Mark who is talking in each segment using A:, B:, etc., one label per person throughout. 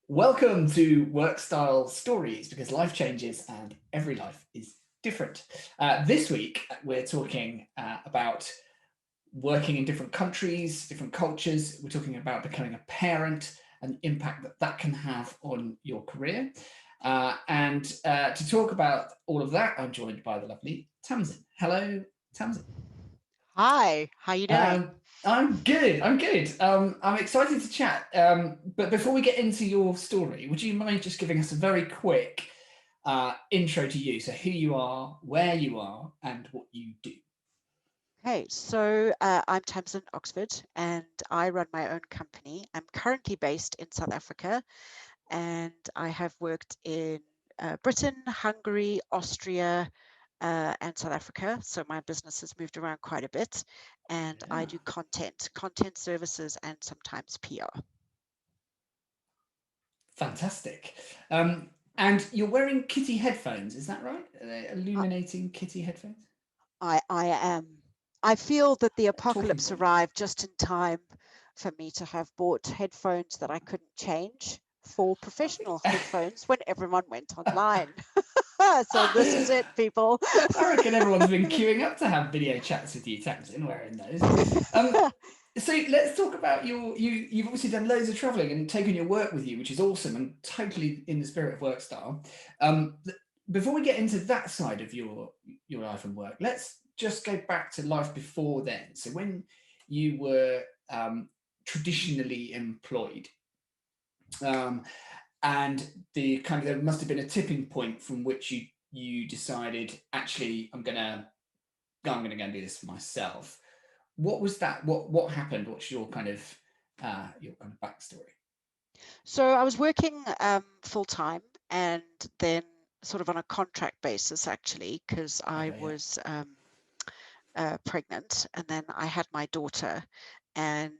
A: Welcome to Workstyle Stories, because life changes and every life is different. This week, we're talking about working in different countries, different cultures. We're talking about becoming a parent and the impact that that can have on your career. And to talk about all of that, I'm joined by the lovely Tamsin. Hello, Tamsin.
B: Hi, how you doing?
A: I'm good. I'm good. I'm excited to chat. But before we get into your story, would you mind just giving us a very quick intro to you? So, who you are, and what you do.
B: Hey, I'm Tamsin Oxford and I run my own company. I'm currently based in South Africa and I have worked in Britain, Hungary, Austria, and South Africa. So my business has moved around quite a bit and I
A: Yeah,
B: do content services, and sometimes PR.
A: fantastic. And you're wearing kitty headphones, is that right? Are they
B: I,
A: illuminating kitty headphones?
B: I am. I feel that the
A: Talking
B: apocalypse
A: points.
B: arrived just in time for me to have bought headphones that I couldn't change for professional headphones when everyone went online. So this is it, people.
A: I reckon everyone's been queuing up to have video chats with you, Tamsin, wearing those. Um, so let's talk about you've obviously done loads of traveling and taken your work with you, which is awesome and totally in the spirit of work style. Before we get into that side of your life and work, let's just go back to life before then. So when you were traditionally employed, um, and there must have been a tipping point from which you decided, actually, I'm gonna go and do this for myself. What was that? What happened? What's your kind of backstory?
B: So I was working full time and then sort of on a contract basis, actually, because I
A: Okay, yeah,
B: was pregnant, and then I had my daughter. And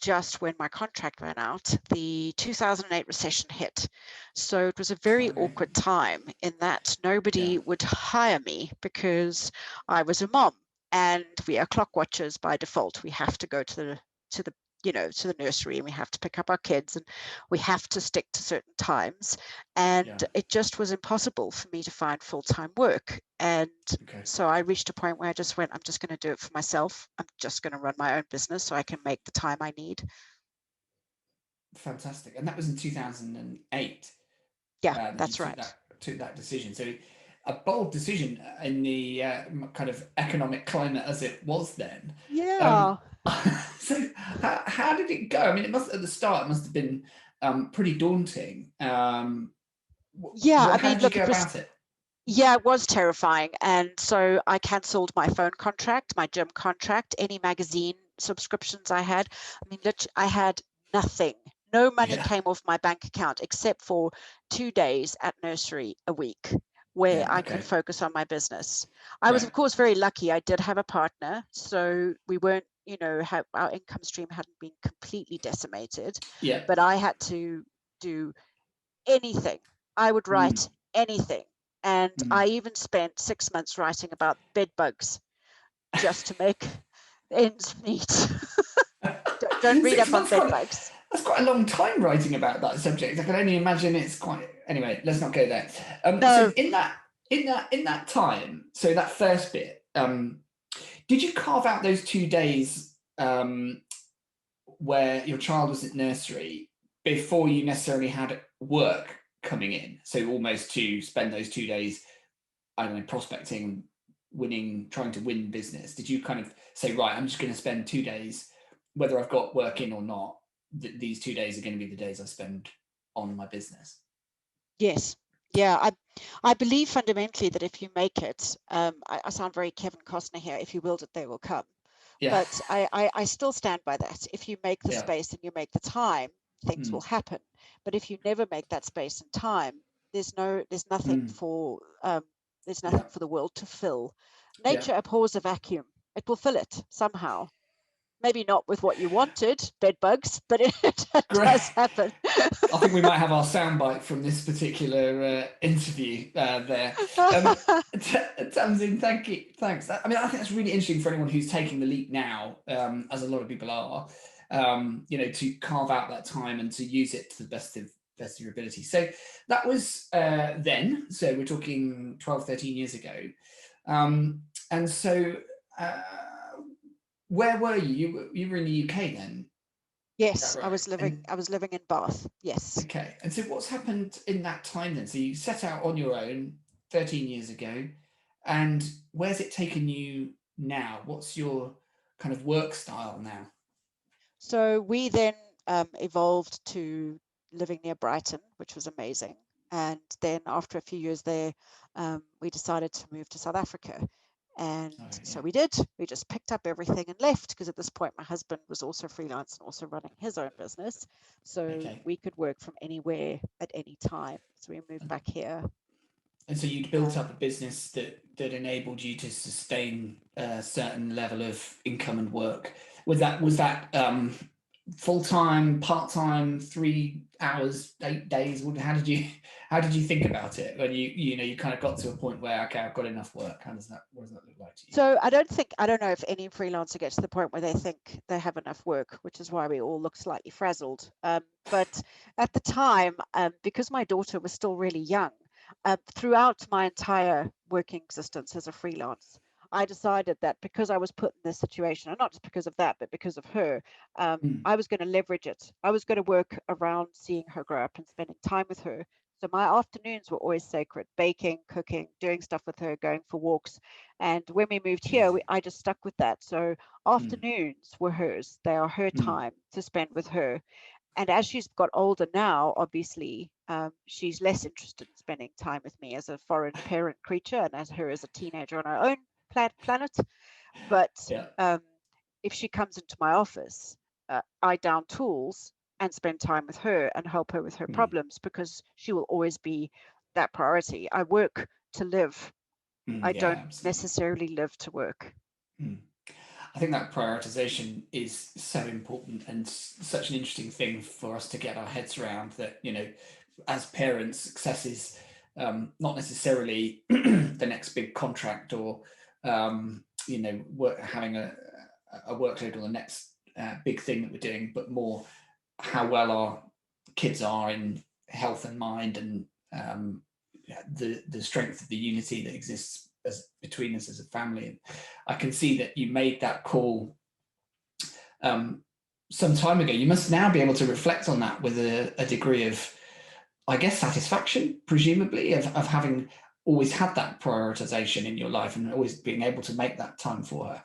B: just when my contract ran out, the 2008 recession hit. So it was a very
A: okay,
B: awkward time in that
A: yeah,
B: nobody would hire me because I was a mom, and we are clock watchers by default. We have to go to the to the nursery, and we have to pick up our kids, and we have to stick to certain times. And
A: yeah.
B: it just was impossible for me to find full-time work. And
A: Okay,
B: so I reached a point where I just went, I'm just going to do it for myself. I'm just going to run my own business so I can make the time I need.
A: fantastic. And that was in 2008
B: Yeah,
A: that you
B: that's
A: took
B: right.
A: that decision. So a bold decision in the kind of economic climate as it was then. Um,
B: Yeah.
A: so how did it go? I mean, it must at the start it must have been pretty daunting.
B: Yeah. I
A: How
B: mean,
A: did you
B: look,
A: go
B: it was,
A: about it?
B: yeah, it was terrifying. And so I cancelled my phone contract, my gym contract, any magazine subscriptions I had. I mean, literally, I had nothing. No money
A: Yeah,
B: came off my bank account except for 2 days at nursery a week where
A: yeah,
B: I could
A: okay,
B: focus on my business. I was,
A: right,
B: of course, very lucky. I did have a partner, so we weren't, our income stream hadn't been completely decimated,
A: yeah,
B: but I had to do anything. I would
A: mm,
B: write anything. And
A: mm.
B: I even spent 6 months writing about bed bugs just to make ends meet. Don't read up
A: Six
B: on
A: months
B: bed
A: quite
B: bugs.
A: That's quite a long time writing about that subject. I can only imagine it's quite. Anyway, let's not go there. So
B: No,
A: in that time, so that first bit, did you carve out those 2 days where your child was at nursery before you necessarily had work coming in? So almost to spend those 2 days, I don't know, prospecting, winning, trying to win business. Did you kind of say, right, I'm just going to spend 2 days, whether I've got work in or not, these 2 days are going to be the days I spend on my business?
B: yes. Yeah, I believe fundamentally that if you make it, I sound very Kevin Costner here, if you build it, they will come.
A: Yeah,
B: But I still stand by that. If you make the
A: yeah,
B: space and you make the time, things will
A: mm,
B: happen. But if you never make that space and time, there's nothing
A: mm,
B: for there's
A: yeah,
B: nothing for the world to fill.
A: yeah.
B: Nature abhors a vacuum. It will fill it somehow. Maybe not with what you wanted, bed bugs, but it
A: Great.
B: does happen.
A: I think we might have our soundbite from this particular interview there. Um, Tamsin, thank you. Thanks. I mean, I think that's really interesting for anyone who's taking the leap now, as a lot of people are, to carve out that time and to use it to the best of your ability. So that was then. So we're talking 12, 13 years ago. And so uh, where were you? You were in the UK then. Is that
B: Yes,
A: right? And
B: I was living in Bath. Yes.
A: okay. And so what's happened in that time then? So you set out on your own 13 years ago, and where's it taken you now? What's your kind of work style now?
B: So we then evolved to living near Brighton, which was amazing. And then after a few years there, we decided to move to South Africa. And
A: Oh,
B: so
A: yeah.
B: we did. We just picked up everything and left because at this point, my husband was also freelance and also running his own business. So
A: Okay.
B: we could work from anywhere at any time. So we moved
A: And,
B: back here.
A: and so you'd built
B: Um,
A: up a business that enabled you to sustain a certain level of income and work. Was that full time, part time, 3 hours, 8 days? How did you think about it when you kind of got to a point where, okay, I've got enough work? What does that look like to you?
B: So I don't know if any freelancer gets to the point where they think they have enough work, which is why we all look slightly frazzled. But at the time, because my daughter was still really young, throughout my entire working existence as a freelance, I decided that because I was put in this situation, and not just because of that, but because of her,
A: Mm,
B: I was going to leverage it. I was going to work around seeing her grow up and spending time with her. So my afternoons were always sacred, baking, cooking, doing stuff with her, going for walks. And when we moved here,
A: amazing.
B: I just stuck with that. So
A: Mm,
B: afternoons were hers. They are her
A: mm,
B: time to spend with her. And as she's got older now, obviously, she's less interested in spending time with me as a foreign parent creature and as her as a teenager on her own planet. But
A: yeah.
B: um, if she comes into my office, I down tools and spend time with her and help her with her
A: Mm,
B: problems because she will always be that priority. I work to live. I
A: yeah,
B: don't
A: absolutely.
B: necessarily live to work.
A: Mm. I think that prioritization is so important and such an interesting thing for us to get our heads around that, as parents, success is not necessarily the next big contract or, having a workload or the next big thing that we're doing, but more how well our kids are in health and mind and the strength of the unity that exists between us as a family. And I can see that you made that call some time ago. You must now be able to reflect on that with a degree of, I guess, satisfaction, presumably, of having always had that prioritization in your life and always being able to make that time for her.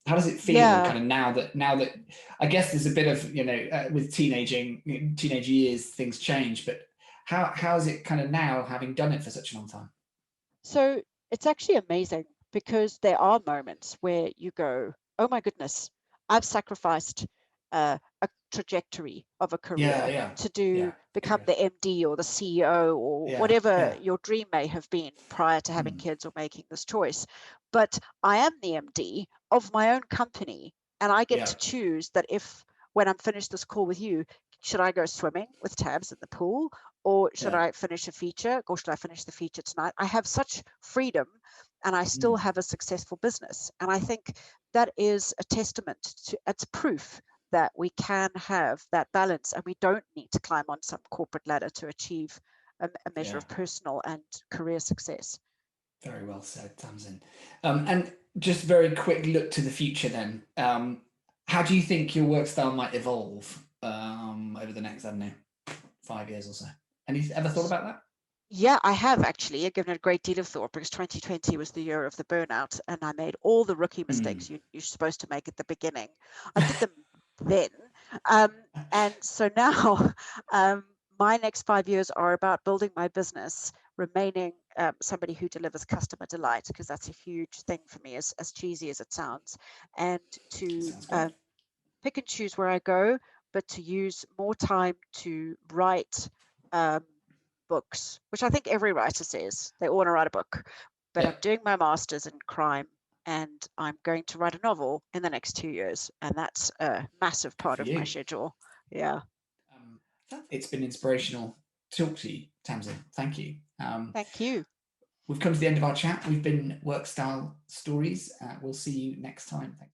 A: How does it feel
B: Yeah.
A: kind of now that I guess there's a bit of, with teenage years, things change, but how is it kind of now having done it for such a long time?
B: So it's actually amazing because there are moments where you go, oh my goodness, I've sacrificed a trajectory of a
A: Yeah,
B: career
A: yeah,
B: to
A: yeah,
B: become
A: correct.
B: the MD or the CEO or
A: Yeah,
B: whatever
A: yeah.
B: your dream may have been prior to having
A: Mm,
B: kids or making this choice. But I am the MD of my own company, and I get
A: yeah,
B: to choose that if when I'm finished this call with you, should I go swimming with Tabs in the pool? Or should
A: yeah.
B: I finish a feature or should I finish the feature tonight? I have such freedom and I still
A: Mm,
B: have a successful business. And I think that is a testament to it's proof that we can have that balance and we don't need to climb on some corporate ladder to achieve a measure
A: yeah.
B: of personal and career success.
A: Very well said, Tamsin. And just very quick look to the future then. How do you think your work style might evolve over the next, I don't know, 5 years or so? Any ever thought about that?
B: Yeah, I have actually given it a great deal of thought because 2020 was the year of the burnout, and I made all the rookie
A: Mm.
B: mistakes you're supposed to make at the beginning. I did them then. Um, and so now my next 5 years are about building my business, remaining somebody who delivers customer delight, because that's a huge thing for me, as cheesy as it sounds, and to
A: Sounds great.
B: pick and choose where I go, but to use more time to write um, books, which I think every writer says they all want to write a book. But
A: Yeah,
B: I'm doing my master's in crime and I'm going to write a novel in the next 2 years. And that's a massive
A: good
B: part
A: for
B: of my
A: you.
B: schedule. Yeah.
A: Um, it's been inspirational to talk to you, Tamsin. Thank you.
B: Thank you.
A: We've come to the end of our chat. We've been Workstyle Stories. We'll see you next time. Thank